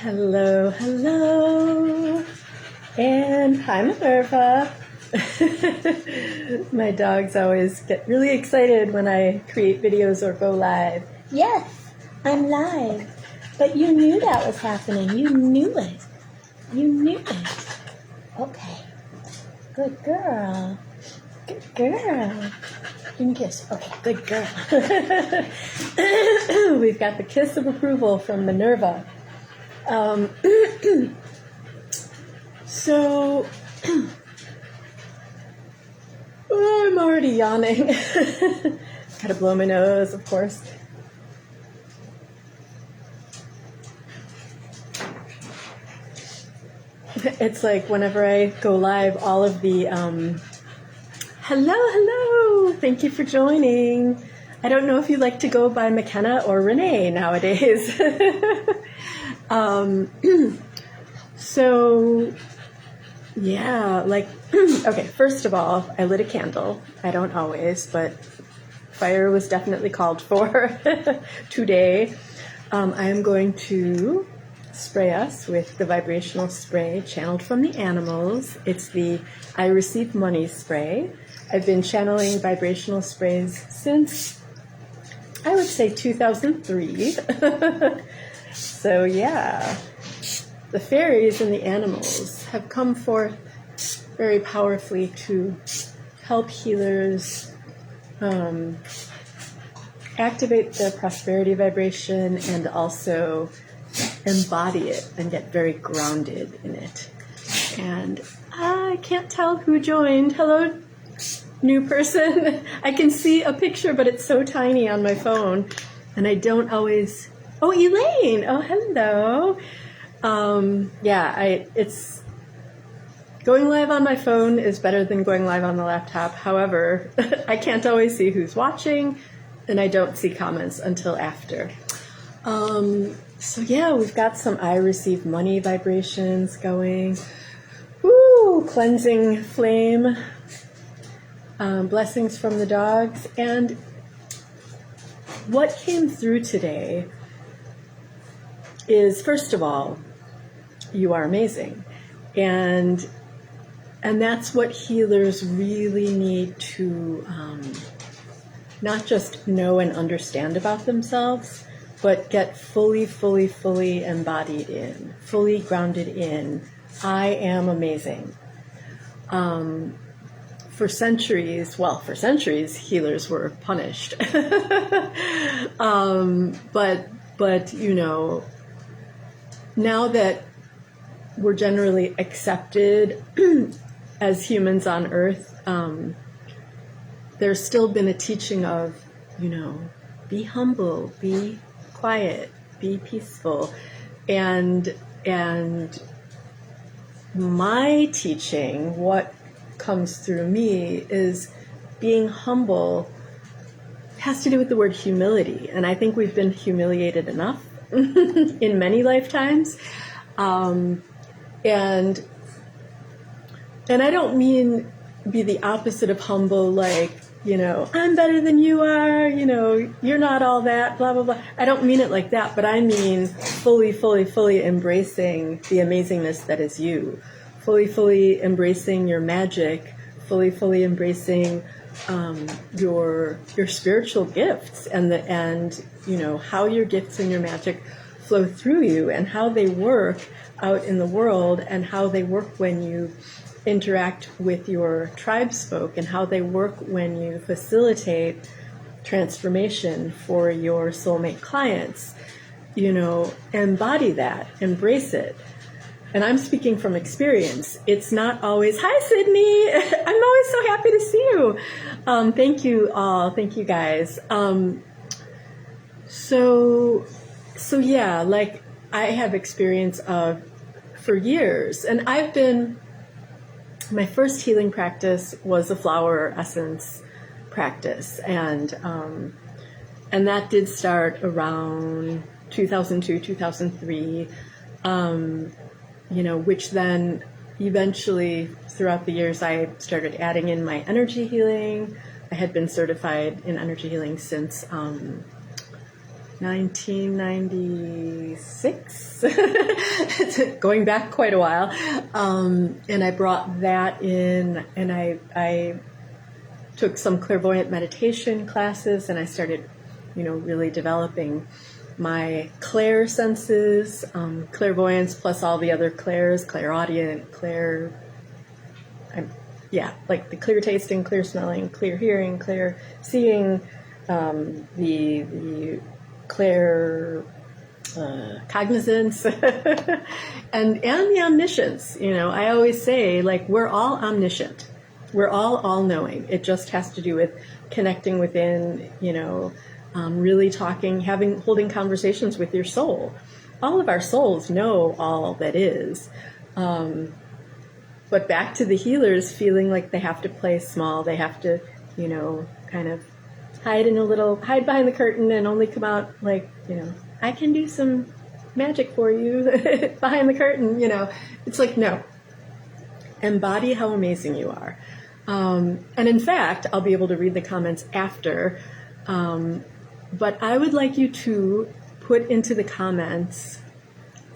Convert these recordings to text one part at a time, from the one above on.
Hello, hello, and hi Minerva. My dogs always get really excited when I create videos or go live. Yes, I'm live, but you knew that was happening. You knew it. You knew it. Okay, good girl. Good girl. Give me a kiss. Okay, good girl. We've got the kiss of approval from Minerva. So, oh, I'm already yawning. Gotta blow my nose, of course. It's like whenever I go live, all of the, hello, thank you for joining. I don't know if you like to go by McKenna or Renee nowadays. So, yeah, like, okay, first of all, I lit a candle. I don't always, but fire was definitely called for today. I am going to spray us with the vibrational spray channeled from the animals. It's the I Receive Money spray. I've been channeling vibrational sprays since, I would say, 2003. So yeah, the fairies and the animals have come forth very powerfully to help healers activate their prosperity vibration and also embody it and get very grounded in it. And I can't tell who joined. Hello, new person. I can see a picture, but it's so tiny on my phone, and I don't always... Oh, Elaine! Oh, hello! It's... Going live on my phone is better than going live on the laptop. However, I can't always see who's watching, and I don't see comments until after. So yeah, we've got some I Receive Money vibrations going. Woo! Cleansing flame. Blessings from the dogs. And what came through today is, first of all, you are amazing. And that's what healers really need to not just know and understand about themselves, but get fully embodied in, fully grounded in, I am amazing. For centuries, healers were punished. But you know, now that we're generally accepted as humans on Earth, there's still been a teaching of, you know, be humble, be quiet, be peaceful. And my teaching, what comes through me, is being humble has to do with the word humility. And I think we've been humiliated enough in many lifetimes. And I don't mean be the opposite of humble, like, you know, I'm better than you are, you know, you're not all that, blah, blah, blah. I don't mean it like that, but I mean fully embracing the amazingness that is you. Fully embracing your magic, fully embracing your spiritual gifts and you know, how your gifts and your magic flow through you and how they work out in the world and how they work when you interact with your tribesfolk and how they work when you facilitate transformation for your soulmate clients. You know, embody that, embrace it. And I'm speaking from experience. It's not always, hi Sydney, I'm always so happy to see you. Thank you all, thank you guys. So yeah, like I have experience of for years, and my first healing practice was a flower essence practice, and that did start around 2002, 2003, you know, which then eventually throughout the years I started adding in my energy healing. I had been certified in energy healing since 1996, going back quite a while. And I brought that in, and I took some clairvoyant meditation classes, and I started, really developing my clair senses, clairvoyance plus all the other clairs, clairaudient, like the clear tasting, clear smelling, clear hearing, clear seeing, the clear cognizance, and the omniscience. I always say, like, we're all omniscient. We're all knowing. It just has to do with connecting within, really talking, holding conversations with your soul. All of our souls know all that is. But back to the healers feeling like they have to play small. They have to, kind of hide behind the curtain and only come out like, I can do some magic for you behind the curtain. It's like, no, embody how amazing you are. And in fact, I'll be able to read the comments after, but I would like you to put into the comments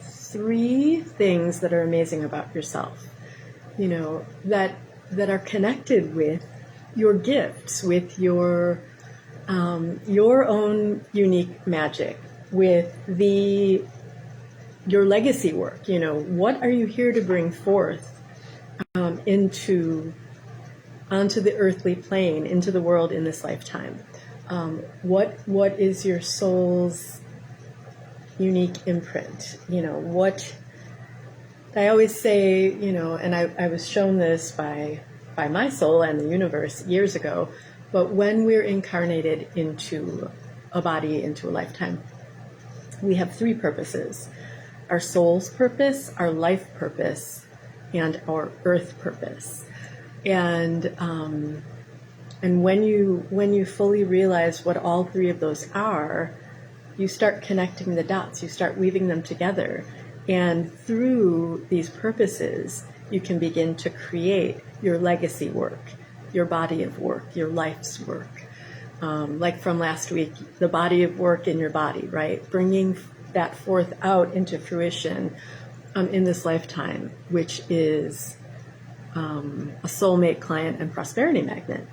3 things that are amazing about yourself, that are connected with your gifts, with your own unique magic, with your legacy work. What are you here to bring forth onto the earthly plane, into the world in this lifetime? What is your soul's unique imprint? What I always say, and I was shown this by my soul and the universe years ago, but when we're incarnated into a body, into a lifetime, we have 3 purposes: our soul's purpose, our life purpose, and our earth purpose. And when you fully realize what all 3 of those are, you start connecting the dots, you start weaving them together. And through these purposes, you can begin to create your legacy work, your body of work, your life's work. Like from last week, the body of work in your body, right? Bringing that forth out into fruition in this lifetime, which is a soulmate, client, and prosperity magnet.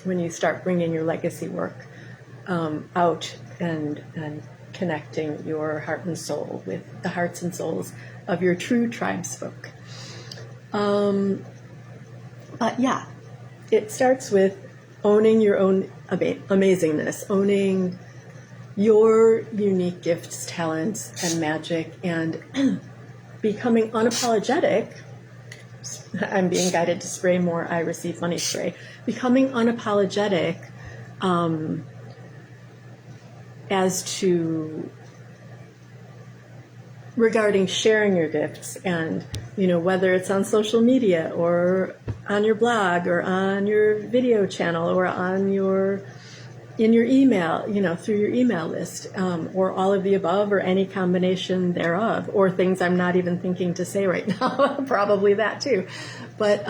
When you start bringing your legacy work out and connecting your heart and soul with the hearts and souls of your true tribesfolk. But yeah, it starts with owning your own amazingness, owning your unique gifts, talents, and magic, and becoming unapologetic. I'm being guided to spray more I Receive Money spray. Becoming unapologetic as to regarding sharing your gifts, and whether it's on social media or on your blog or on your video channel or in your email, through your email list, or all of the above, or any combination thereof, or things I'm not even thinking to say right now. Probably that too. But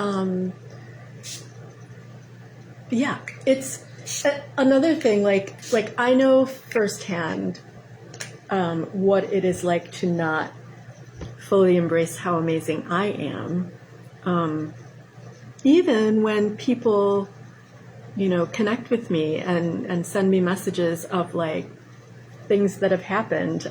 yeah, it's another thing. Like I know firsthand what it is like to not fully embrace how amazing I am. Even when people connect with me and send me messages of like things that have happened.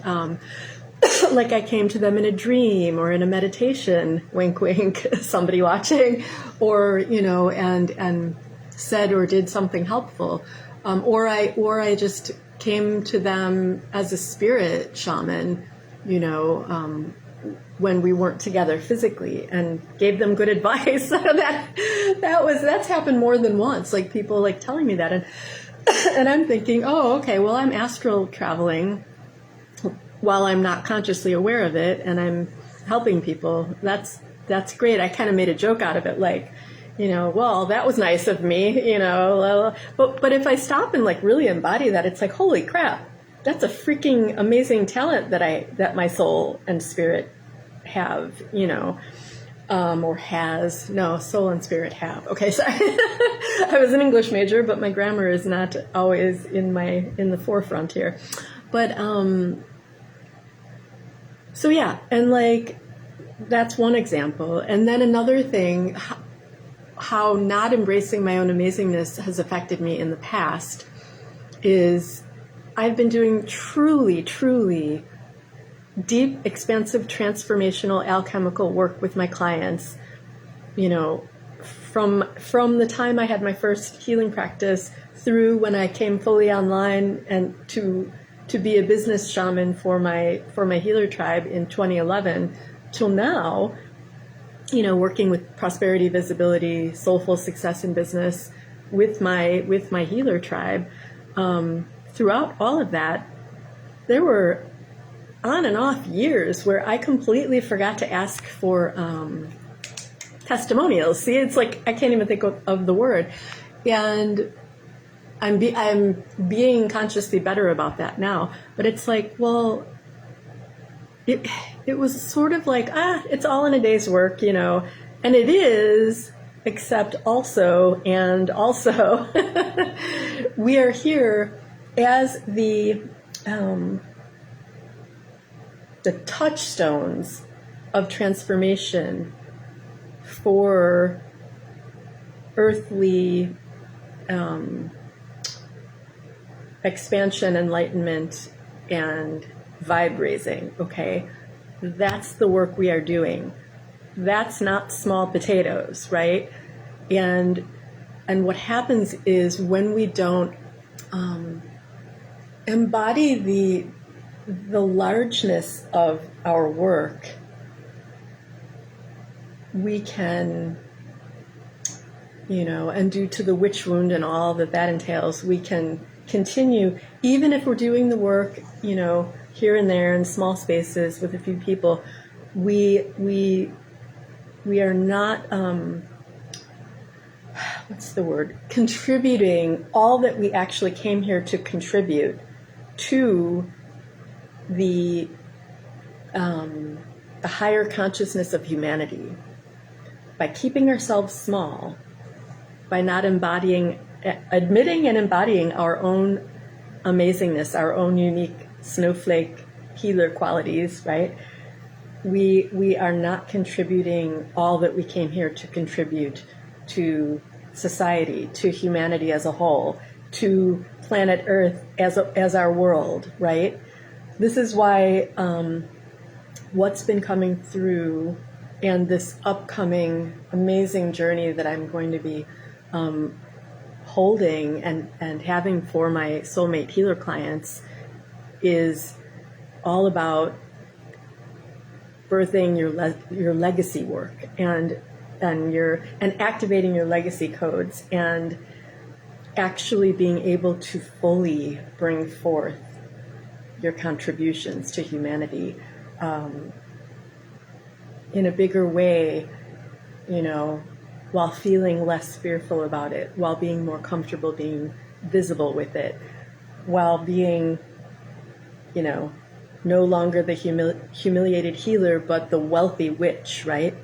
Like I came to them in a dream or in a meditation, wink, wink, somebody watching, or, and said or did something helpful. Or I just came to them as a spirit shaman, when we weren't together physically, and gave them good advice. That's happened more than once. Like people like telling me that, and I'm thinking, oh, okay, well, I'm astral traveling while I'm not consciously aware of it, and I'm helping people. That's great. I kind of made a joke out of it, like, well, that was nice of me, but if I stop and like really embody that, it's like, holy crap, that's a freaking amazing talent that my soul and spirit have, or has. No, soul and spirit have. Okay, so I was an English major, but my grammar is not always in the forefront here. But, so yeah, and like, that's one example. And then another thing, how not embracing my own amazingness has affected me in the past is I've been doing truly, truly deep, expansive, transformational alchemical work with my clients, you know, from the time I had my first healing practice through when I came fully online and to be a business shaman for my healer tribe in 2011 till now, you know, working with prosperity, visibility, soulful success in business with my healer tribe. Throughout all of that, there were on and off years where I completely forgot to ask for testimonials. See, it's like I can't even think of the word, and I'm being consciously better about that now. But it's like, well, it was sort of like, it's all in a day's work, you know, and it is, except also, we are here as the touchstones of transformation for earthly expansion, enlightenment, and vibe raising, okay? That's the work we are doing. That's not small potatoes, right? And what happens is when we don't embody the largeness of our work, we can, you know, and due to the witch wound and all that entails, we can continue, even if we're doing the work, you know, here and there in small spaces with a few people, we are not, what's the word, contributing all that we actually came here to contribute to the higher consciousness of humanity. By keeping ourselves small, by not admitting and embodying our own amazingness, our own unique snowflake healer qualities, right? We are not contributing all that we came here to contribute to society, to humanity as a whole, to planet Earth as our world, right? This is why what's been coming through and this upcoming amazing journey that I'm going to be holding and having for my soulmate healer clients is all about birthing your legacy work and activating your legacy codes and actually being able to fully bring forth your contributions to humanity in a bigger way, you know, while feeling less fearful about it, while being more comfortable being visible with it, while being, you know, no longer the humiliated healer, but the wealthy witch, right?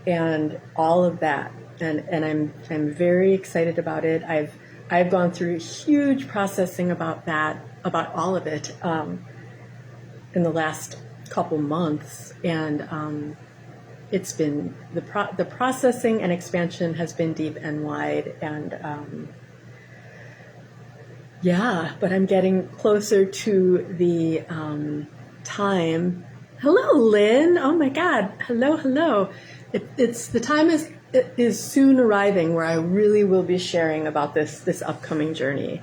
And all of that. And I'm very excited about it. I've gone through huge processing about that, about all of it, in the last couple months. And it's been, the processing and expansion has been deep and wide. And yeah, but I'm getting closer to the time. Hello, Lynn. Oh my God. Hello. It's the time is soon arriving where I really will be sharing about this upcoming journey,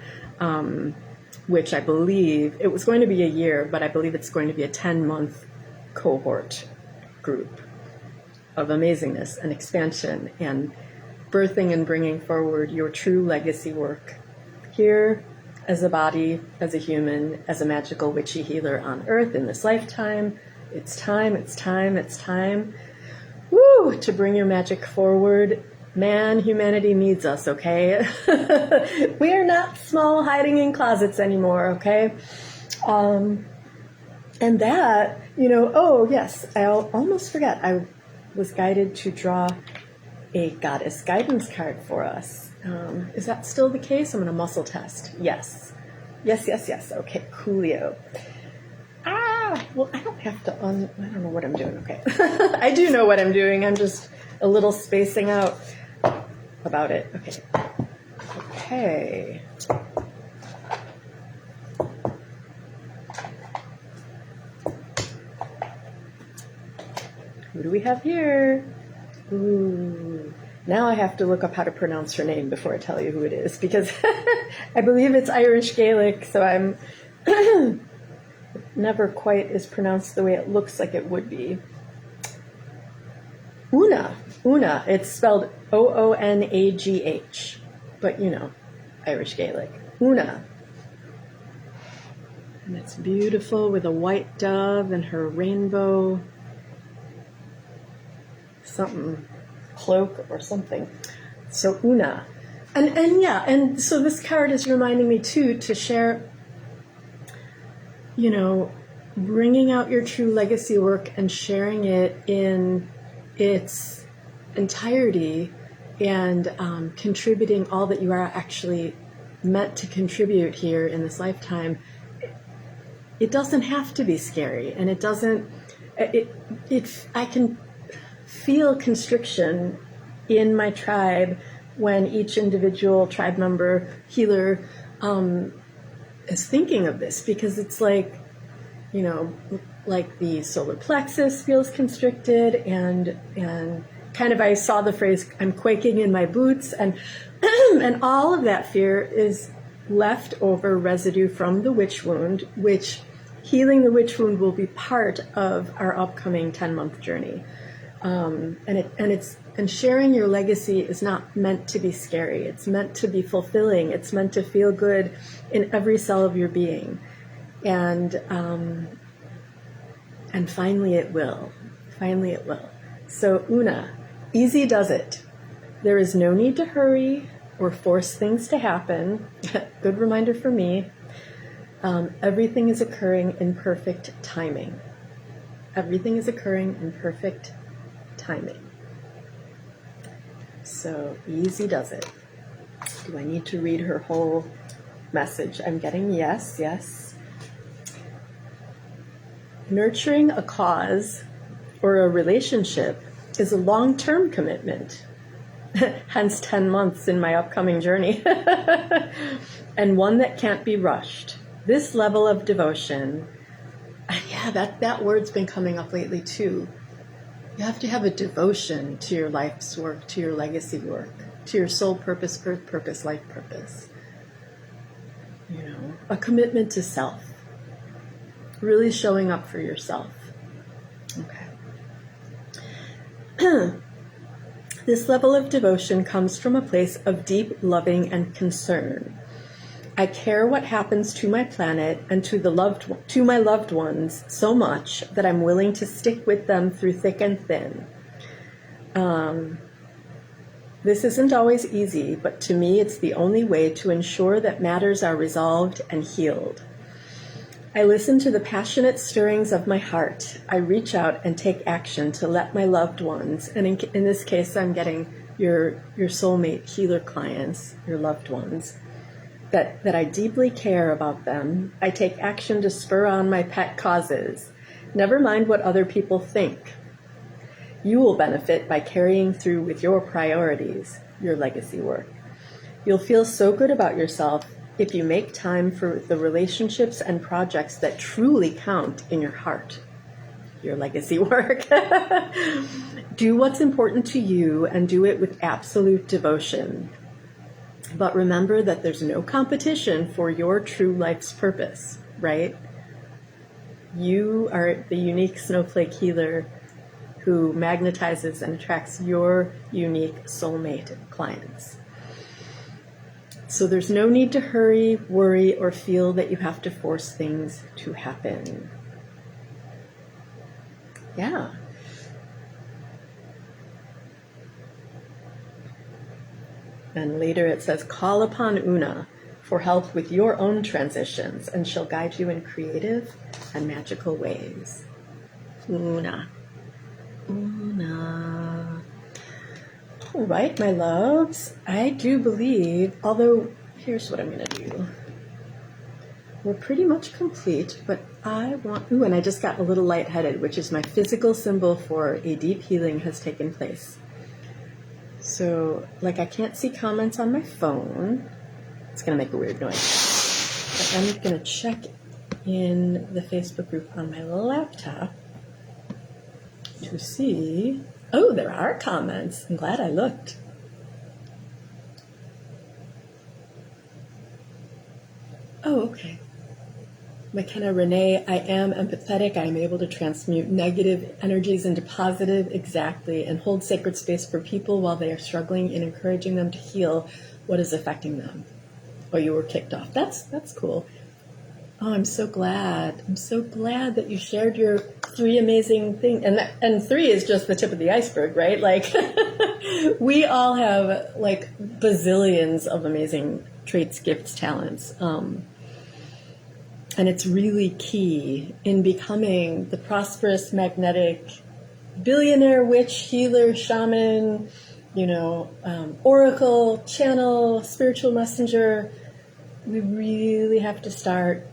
which I believe it was going to be a year, but I believe it's going to be a 10-month cohort group of amazingness and expansion and birthing and bringing forward your true legacy work here as a body, as a human, as a magical witchy healer on Earth in this lifetime. It's time. Woo! To bring your magic forward. Man, humanity needs us, okay? We are not small hiding in closets anymore, okay? And that, you know, oh yes, I almost forgot. I was guided to draw a goddess guidance card for us. Is that still the case? I'm going to muscle test. Yes. Yes, yes, yes. Okay, coolio. Well, I don't have to I don't know what I'm doing. Okay. I do know what I'm doing. I'm just a little spacing out about it. Okay. Okay. Who do we have here? Ooh. Now I have to look up how to pronounce her name before I tell you who it is, because I believe it's Irish Gaelic, so I'm never quite is pronounced the way it looks like it would be. Una. Una. It's spelled Oonagh, but you know, Irish Gaelic. Una. And it's beautiful with a white dove and her rainbow something cloak or something. So Una. And yeah, and so this card is reminding me too to share, you know, bringing out your true legacy work and sharing it in its entirety and contributing all that you are actually meant to contribute here in this lifetime. It doesn't have to be scary, and it doesn't, I can feel constriction in my tribe when each individual tribe member, healer, is thinking of this, because it's like, you know, like the solar plexus feels constricted, and kind of, I saw the phrase, I'm quaking in my boots, and and all of that fear is leftover residue from the witch wound, which healing the witch wound will be part of our upcoming 10-month journey. And sharing your legacy is not meant to be scary. It's meant to be fulfilling. It's meant to feel good in every cell of your being. And finally it will. Finally it will. So Una, easy does it. There is no need to hurry or force things to happen. Good reminder for me. Everything is occurring in perfect timing. Everything is occurring in perfect timing. So easy does it. Do I need to read her whole message? I'm getting yes, yes. Nurturing a cause or a relationship is a long-term commitment, hence 10 months in my upcoming journey, and one that can't be rushed. This level of devotion, yeah, that word's been coming up lately too. You have to have a devotion to your life's work, to your legacy work, to your soul purpose, earth purpose, life purpose. You know, a commitment to self. Really showing up for yourself. Okay. This level of devotion comes from a place of deep loving and concern. I care what happens to my planet and to my loved ones so much that I'm willing to stick with them through thick and thin. This isn't always easy, but to me it's the only way to ensure that matters are resolved and healed. I listen to the passionate stirrings of my heart. I reach out and take action to let my loved ones, and in this case I'm getting your soulmate healer clients, your loved ones, that I deeply care about them. I take action to spur on my pet causes. Never mind what other people think. You will benefit by carrying through with your priorities, your legacy work. You'll feel so good about yourself if you make time for the relationships and projects that truly count in your heart, your legacy work. Do what's important to you and do it with absolute devotion. But remember that there's no competition for your true life's purpose, right? You are the unique snowflake healer who magnetizes and attracts your unique soulmate clients. So there's no need to hurry, worry, or feel that you have to force things to happen. Yeah. And later it says, call upon Una for help with your own transitions, and she'll guide you in creative and magical ways. Una. Una. All right, my loves. I do believe, although here's what I'm going to do. we're pretty much complete, but I want, ooh, and I just got a little lightheaded, which is my physical symbol for a deep healing has taken place. So, like, I can't see comments on my phone. It's going to make a weird noise. But I'm going to check in the Facebook group on my laptop to see. Oh, there are comments. I'm glad I looked. Oh, okay. McKenna Renee, I am empathetic. I am able to transmute negative energies into positive, exactly, and hold sacred space for people while they are struggling and encouraging them to heal what is affecting them. Oh, you were kicked off. That's cool. Oh, I'm so glad. I'm so glad that you shared your 3 amazing things. And 3 is just the tip of the iceberg, right? Like, we all have, like, bazillions of amazing traits, gifts, talents. And it's really key in becoming the prosperous, magnetic, billionaire, witch, healer, shaman, oracle, channel, spiritual messenger. We really have to start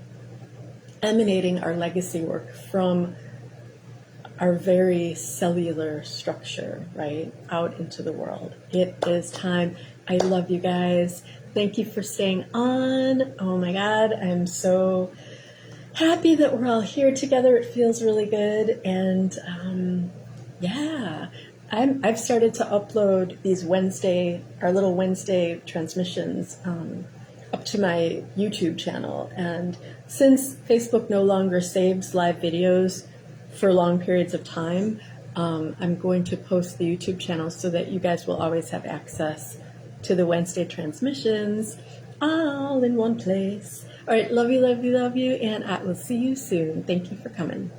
emanating our legacy work from our very cellular structure, right, out into the world. It is time. I love you guys. Thank you for staying on. Oh my God, I'm so happy that we're all here together. It feels really good. And I've started to upload these our little Wednesday transmissions up to my YouTube channel. And since Facebook no longer saves live videos for long periods of time, I'm going to post the YouTube channel so that you guys will always have access to the Wednesday transmissions all in one place. All right, love you, love you, love you, and I will see you soon. Thank you for coming.